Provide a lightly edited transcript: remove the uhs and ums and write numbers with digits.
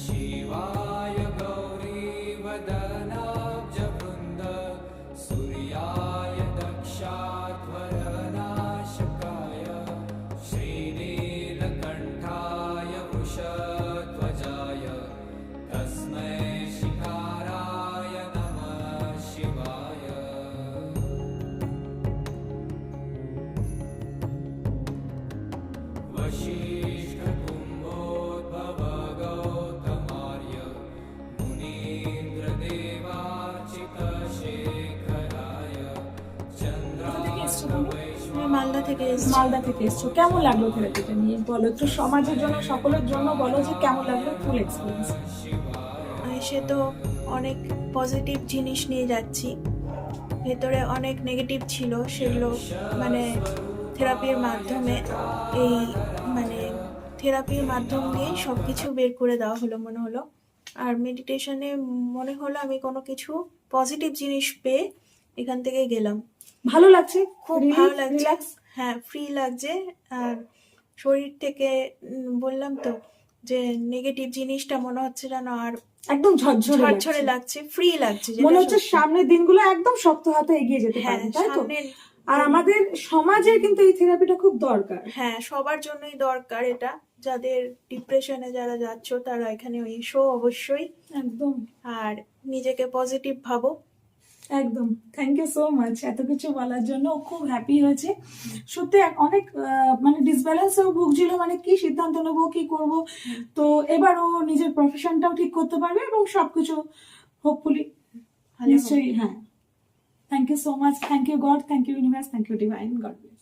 शिवाय गौरीवदनाब्जवृन्द सूर्याय दक्षाध्वरनाशकाय श्रीनीलकण्ठाय वृषध्वजाय तस्मै शिकाराय नमः शिवाय। वसिष्ठकुम्भोद्भव गौतमार्य मुनीन्द्रदेवार्चितशेखराय মালদা থেকে এসেছি। মালদা থেকে এসছো, কেমন লাগলো থেরাপিটা নিয়ে বলো একটু, সমাজের জন্য সকলের জন্য বলো যে কেমন লাগলো ফুল এক্সপিরিয়েন্স। এসে তো অনেক পজিটিভ জিনিস নিয়ে যাচ্ছি, ভেতরে অনেক নেগেটিভ ছিল, সেগুলো মানে থেরাপির মাধ্যমে থেরাপির মাধ্যম দিয়ে সব কিছু বের করে দেওয়া হলো মনে হলো। আর মেডিটেশনে মনে হলো আমি কোনো কিছু পজিটিভ জিনিস পেয়ে এখান থেকে গেলাম। ভালো লাগছে, খুব ভালো লাগছে, হ্যাঁ ফ্রি লাগছে। আর শরীর থেকে বললাম তো যে নেগেটিভ জিনিসটা মনে হচ্ছে যেন আর একদম ঝরঝরে লাগছে, ফ্রি লাগছে, মনে হচ্ছে সামনের দিনগুলো একদম শক্ত হাতে এগিয়ে যেতে হ্যাঁ পারবে, তাই তো? সামনের আর আমাদের সমাজে কিন্তু এই থেরাপিটা খুব দরকার। হ্যাঁ সবার জন্যই দরকার এটা, যাদের ডিপ্রেশনে যারা যাচ্ছ তারা এখানে এসো অবশ্যই একদম। আর নিজেকে পজিটিভ ভাবো। একদম, থ্যাংক ইউ সো মাচ এত কিছু বলার জন্য। ও খুব হ্যাপি হয়েছে সত্যি, অনেক মানে ডিসব্যালেন্সেও ভুগছিল, মানে কি সিদ্ধান্ত নেবো কি করব। তো এবার ও নিজের প্রফেশনটাও ঠিক করতে পারবে এবং সবকিছু হোপফুলি নিশ্চয়ই। হ্যাঁ, thank you so much, thank you God, thank you universe, thank you divine, God bless.